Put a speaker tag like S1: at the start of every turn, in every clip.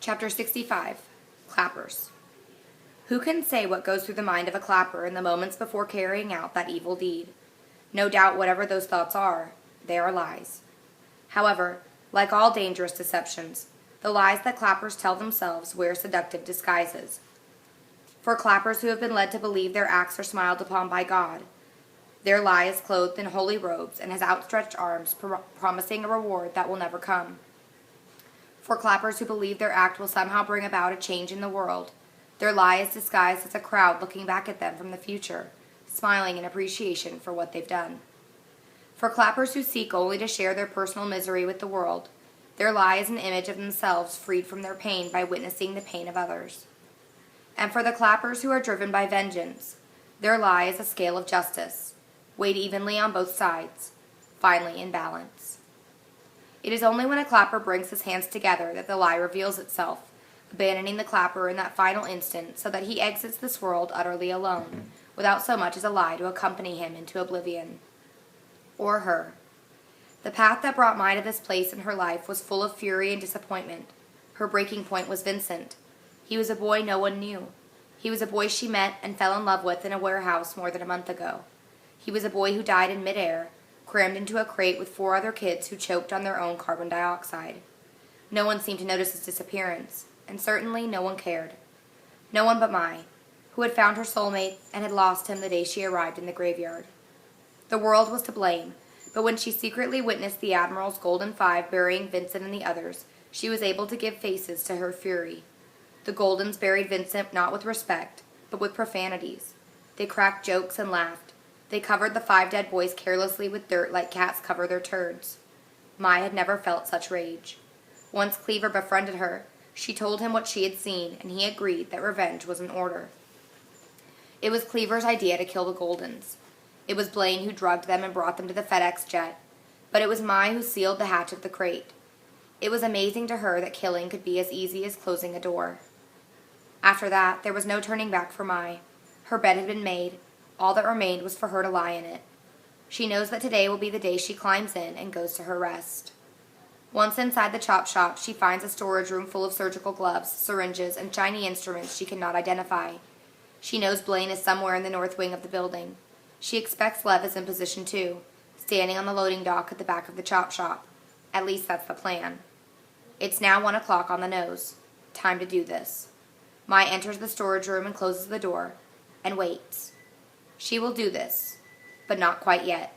S1: Chapter 65. Clappers. Who can say what goes through the mind of a clapper in the moments before carrying out that evil deed? No doubt whatever those thoughts are, they are lies. However, like all dangerous deceptions, the lies that clappers tell themselves wear seductive disguises. For clappers who have been led to believe their acts are smiled upon by God, their lie is clothed in holy robes and has outstretched arms promising a reward that will never come. For clappers who believe their act will somehow bring about a change in the world, their lie is disguised as a crowd looking back at them from the future, smiling in appreciation for what they've done. For clappers who seek only to share their personal misery with the world, their lie is an image of themselves freed from their pain by witnessing the pain of others. And for the clappers who are driven by vengeance, their lie is a scale of justice, weighed evenly on both sides, finally in balance. It is only when a clapper brings his hands together that the lie reveals itself, abandoning the clapper in that final instant so that he exits this world utterly alone, without so much as a lie to accompany him into oblivion. Or her. The path that brought Mai to this place in her life was full of fury and disappointment. Her breaking point was Vincent. He was a boy no one knew. He was a boy she met and fell in love with in a warehouse more than a month ago. He was a boy who died in midair, crammed into a crate with 4 other kids who choked on their own carbon dioxide. No one seemed to notice his disappearance, and certainly no one cared. No one but Mai, who had found her soulmate and had lost him the day she arrived in the graveyard. The world was to blame, but when she secretly witnessed the Admiral's Golden Five burying Vincent and the others, she was able to give faces to her fury. The Goldens buried Vincent not with respect, but with profanities. They cracked jokes and laughed. They covered the 5 dead boys carelessly with dirt like cats cover their turds. Mai had never felt such rage. Once Cleaver befriended her, she told him what she had seen, and he agreed that revenge was in order. It was Cleaver's idea to kill the Goldens. It was Blaine who drugged them and brought them to the FedEx jet, but it was Mai who sealed the hatch of the crate. It was amazing to her that killing could be as easy as closing a door. After that, there was no turning back for Mai. Her bed had been made. All that remained was for her to lie in it. She knows that today will be the day she climbs in and goes to her rest. Once inside the chop shop, she finds a storage room full of surgical gloves, syringes, and shiny instruments she cannot identify. She knows Blaine is somewhere in the north wing of the building. She expects Lev is in position too, standing on the loading dock at the back of the chop shop. At least that's the plan. It's now 1 o'clock on the nose. Time to do this. Mai enters the storage room and closes the door, and waits. She will do this, but not quite yet.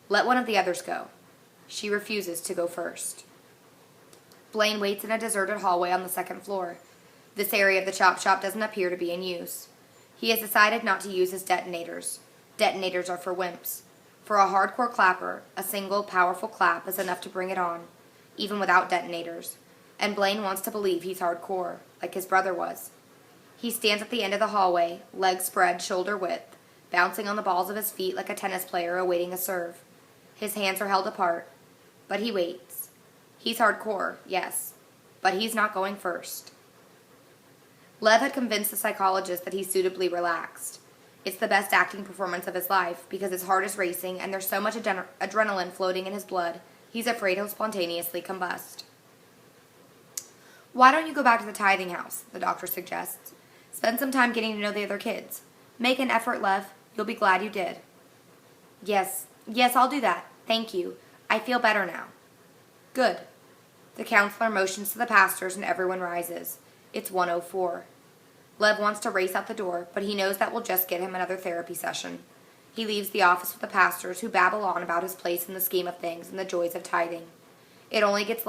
S1: Let one of the others go. She refuses to go first. Blaine waits in a deserted hallway on the 2nd floor. This area of the chop shop doesn't appear to be in use. He has decided not to use his detonators. Detonators are for wimps. For a hardcore clapper, a single powerful clap is enough to bring it on, even without detonators. And Blaine wants to believe he's hardcore, like his brother was. He stands at the end of the hallway, legs spread shoulder width, bouncing on the balls of his feet like a tennis player awaiting a serve. His hands are held apart, but he waits. He's hardcore, yes, but he's not going first. Lev had convinced the psychologist that he's suitably relaxed. It's the best acting performance of his life because his heart is racing and there's so much adrenaline floating in his blood, he's afraid he'll spontaneously combust. Why don't you go back to the tithing house, the doctor suggests. Spend some time getting to know the other kids. Make an effort, Lev. You'll be glad you did. Yes, I'll do that. Thank you. I feel better now. Good. The counselor motions to the pastors and everyone rises. It's 1:04. Lev wants to race out the door, but he knows that will just get him another therapy session. He leaves the office with the pastors who babble on about his place in the scheme of things and the joys of tithing. It's only as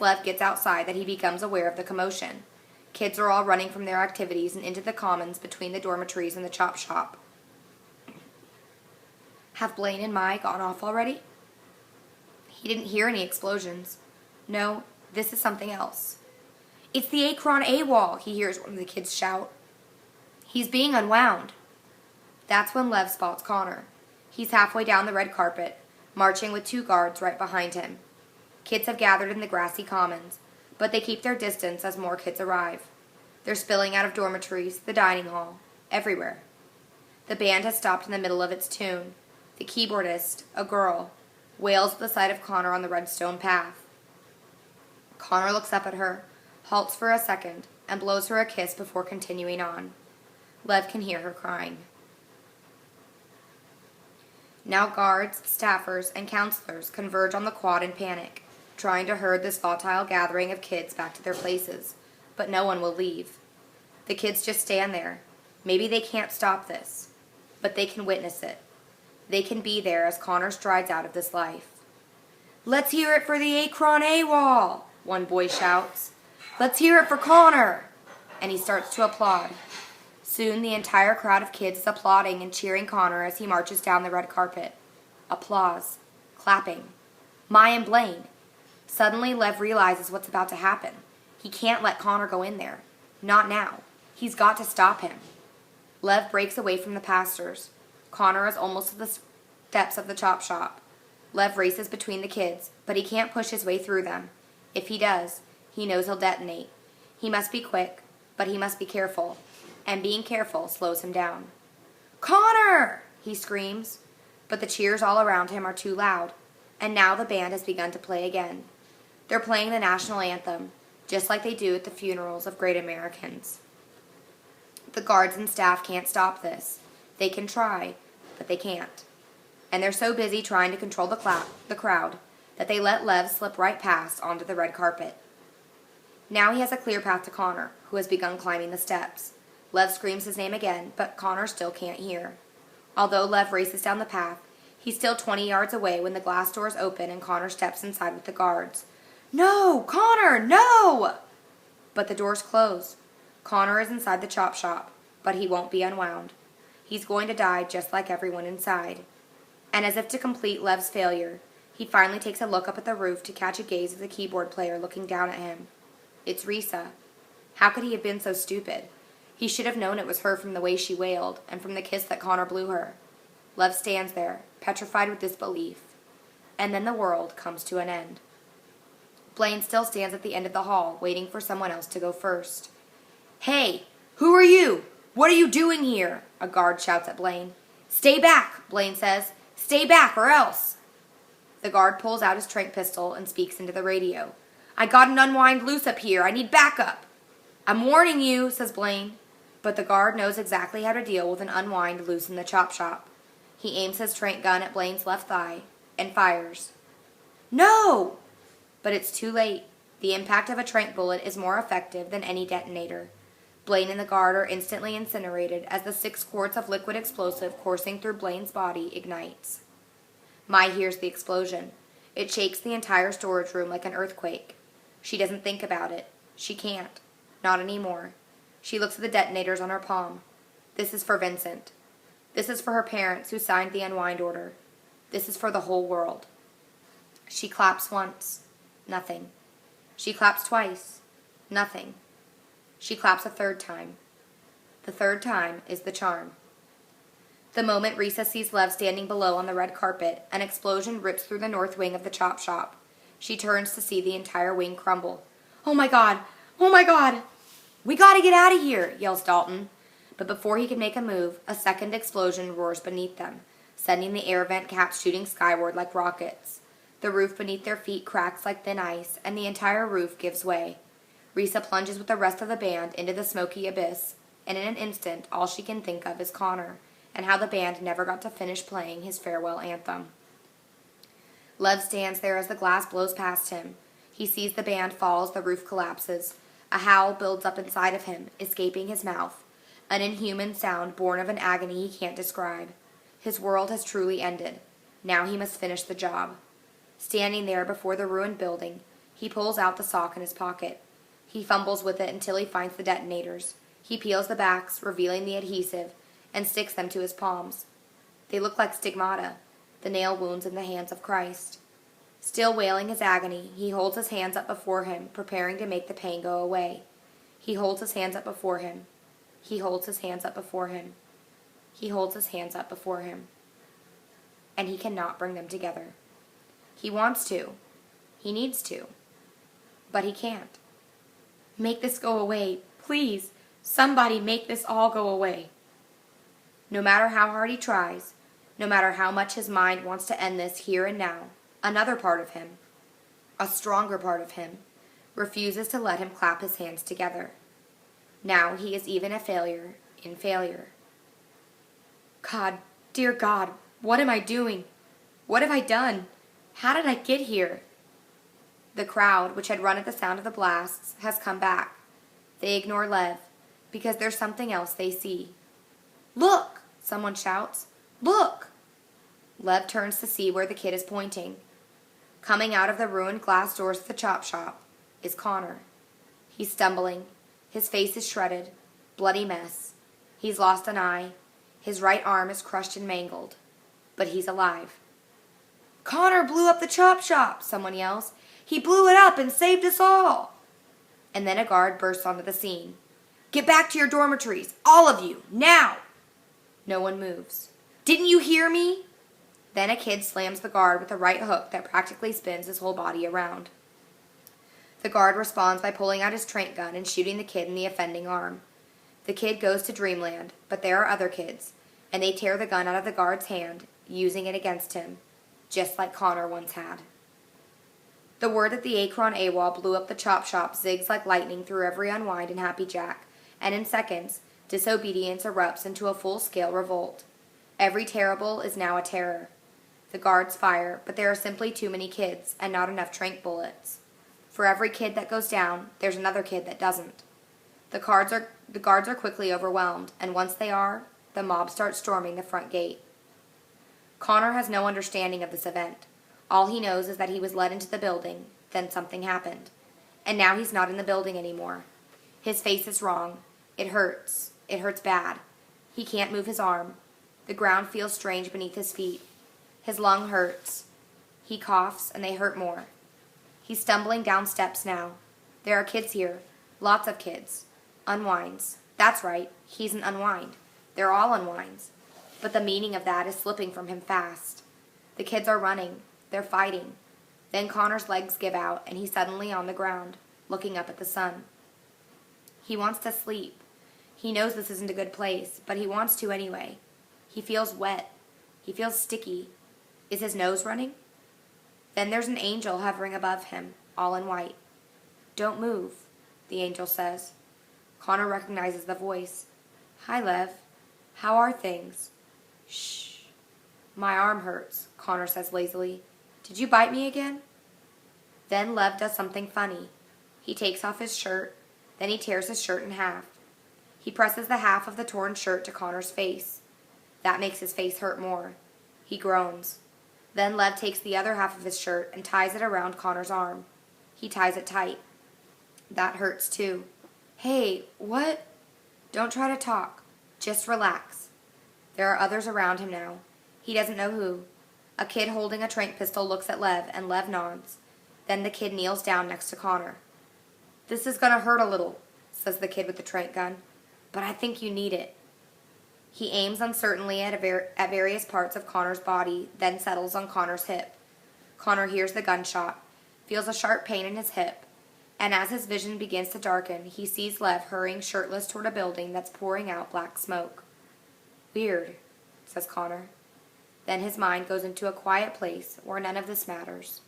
S1: Lev gets outside that he becomes aware of the commotion. Kids are all running from their activities and into the commons between the dormitories and the chop shop. Have Blaine and Mai gone off already? He didn't hear any explosions. No, this is something else. It's the Akron AWOL, he hears one of the kids shout. He's being unwound. That's when Lev spots Connor. He's halfway down the red carpet, marching with 2 guards right behind him. Kids have gathered in the grassy commons, but they keep their distance as more kids arrive. They're spilling out of dormitories, the dining hall, everywhere. The band has stopped in the middle of its tune. The keyboardist, a girl, wails at the sight of Connor on the red stone path. Connor looks up at her, halts for a second, and blows her a kiss before continuing on. Lev can hear her crying. Now guards, staffers, and counselors converge on the quad in panic, trying to herd this volatile gathering of kids back to their places, but no one will leave. The kids just stand there. Maybe they can't stop this, but they can witness it. They can be there as Connor strides out of this life. "Let's hear it for the Akron AWOL!" one boy shouts. "Let's hear it for Connor!" And he starts to applaud. Soon the entire crowd of kids is applauding and cheering Connor as he marches down the red carpet. Applause. Clapping. My and Blaine. Suddenly Lev realizes what's about to happen. He can't let Connor go in there. Not now. He's got to stop him. Lev breaks away from the pastors. Connor is almost to the steps of the chop shop. Lev races between the kids, but he can't push his way through them. If he does, he knows he'll detonate. He must be quick, but he must be careful. And being careful slows him down. "Connor!" he screams. But the cheers all around him are too loud. And now the band has begun to play again. They're playing the national anthem, just like they do at the funerals of great Americans. The guards and staff can't stop this. They can try, but they can't. And they're so busy trying to control the crowd that they let Lev slip right past onto the red carpet. Now he has a clear path to Connor, who has begun climbing the steps. Lev screams his name again, but Connor still can't hear. Although Lev races down the path, he's still 20 yards away when the glass doors open and Connor steps inside with the guards. "No! Connor! No!" But the doors close. Connor is inside the chop shop, but he won't be unwound. He's going to die just like everyone inside. And as if to complete Lev's failure, he finally takes a look up at the roof to catch a gaze of the keyboard player looking down at him. It's Risa. How could he have been so stupid? He should have known it was her from the way she wailed, and from the kiss that Connor blew her. Lev stands there, petrified with disbelief. And then the world comes to an end. Blaine still stands at the end of the hall, waiting for someone else to go first. "Hey, who are you? What are you doing here?" a guard shouts at Blaine. "Stay back," Blaine says. "Stay back or else." The guard pulls out his tranq pistol and speaks into the radio. "I got an unwind loose up here. I need backup." "I'm warning you," says Blaine. But the guard knows exactly how to deal with an unwind loose in the chop shop. He aims his tranq gun at Blaine's left thigh and fires. "No!" But it's too late. The impact of a tranq bullet is more effective than any detonator. Blaine and the guard are instantly incinerated as the 6 quarts of liquid explosive coursing through Blaine's body ignites. Mai hears the explosion. It shakes the entire storage room like an earthquake. She doesn't think about it. She can't. Not anymore. She looks at the detonators on her palm. This is for Vincent. This is for her parents who signed the unwind order. This is for the whole world. She claps once. Nothing. She claps twice. Nothing. She claps a third time. The third time is the charm. The moment Risa sees Lev standing below on the red carpet, an explosion rips through the north wing of the chop shop. She turns to see the entire wing crumble. "Oh my God! Oh my God! We gotta get out of here!" yells Dalton. But before he can make a move, a second explosion roars beneath them, sending the air vent caps shooting skyward like rockets. The roof beneath their feet cracks like thin ice, and the entire roof gives way. Risa plunges with the rest of the band into the smoky abyss, and in an instant all she can think of is Connor, and how the band never got to finish playing his farewell anthem. Lev stands there as the glass blows past him. He sees the band fall as the roof collapses. A howl builds up inside of him, escaping his mouth, an inhuman sound born of an agony he can't describe. His world has truly ended. Now he must finish the job. Standing there before the ruined building, he pulls out the sock in his pocket. He fumbles with it until he finds the detonators. He peels the backs, revealing the adhesive, and sticks them to his palms. They look like stigmata, the nail wounds in the hands of Christ. Still wailing his agony, he holds his hands up before him, preparing to make the pain go away. He holds his hands up before him. He holds his hands up before him. He holds his hands up before him. And he cannot bring them together. He wants to. He needs to. But he can't. Make this go away. Please, somebody make this all go away. No matter how hard he tries, no matter how much his mind wants to end this here and now, another part of him, a stronger part of him, refuses to let him clap his hands together. Now he is even a failure in failure. God, dear God, what am I doing? What have I done? How did I get here? The crowd, which had run at the sound of the blasts, has come back. They ignore Lev, because there's something else they see. Look! Someone shouts. Look! Lev turns to see where the kid is pointing. Coming out of the ruined glass doors of the chop shop is Connor. He's stumbling. His face is shredded. Bloody mess. He's lost an eye. His right arm is crushed and mangled. But he's alive. Connor blew up the chop shop, someone yells. He blew it up and saved us all. And then a guard bursts onto the scene. Get back to your dormitories, all of you, now! No one moves. Didn't you hear me? Then a kid slams the guard with a right hook that practically spins his whole body around. The guard responds by pulling out his tranq gun and shooting the kid in the offending arm. The kid goes to dreamland, but there are other kids, and they tear the gun out of the guard's hand, using it against him, just like Connor once had. The word that the Akron AWOL blew up the chop shop zigs like lightning through every Unwind and Happy Jack, and in seconds, disobedience erupts into a full-scale revolt. Every terrible is now a terror. The guards fire, but there are simply too many kids, and not enough tranq bullets. For every kid that goes down, there's another kid that doesn't. The guards are quickly overwhelmed, and once they are, the mob starts storming the front gate. Connor has no understanding of this event. All he knows is that he was led into the building, then something happened. And now he's not in the building anymore. His face is wrong. It hurts. It hurts bad. He can't move his arm. The ground feels strange beneath his feet. His lung hurts. He coughs, and they hurt more. He's stumbling down steps now. There are kids here. Lots of kids. Unwinds. That's right. He's an unwind. They're all unwinds. But the meaning of that is slipping from him fast. The kids are running. They're fighting. Then Connor's legs give out, and he's suddenly on the ground, looking up at the sun. He wants to sleep. He knows this isn't a good place, but he wants to anyway. He feels wet. He feels sticky. Is his nose running? Then there's an angel hovering above him, all in white. Don't move, the angel says. Connor recognizes the voice. Hi, Lev. How are things? Shh. My arm hurts, Connor says lazily. Did you bite me again? Then Lev does something funny. He takes off his shirt, then he tears his shirt in half. He presses the half of the torn shirt to Connor's face. That makes his face hurt more. He groans. Then Lev takes the other half of his shirt and ties it around Connor's arm. He ties it tight. That hurts too. Hey, what? Don't try to talk. Just relax. There are others around him now. He doesn't know who. A kid holding a tranq pistol looks at Lev, and Lev nods. Then the kid kneels down next to Connor. This is gonna hurt a little, says the kid with the tranq gun, but I think you need it. He aims uncertainly at various parts of Connor's body, then settles on Connor's hip. Connor hears the gunshot, feels a sharp pain in his hip, and as his vision begins to darken, he sees Lev hurrying shirtless toward a building that's pouring out black smoke. Weird, says Connor. Then his mind goes into a quiet place where none of this matters.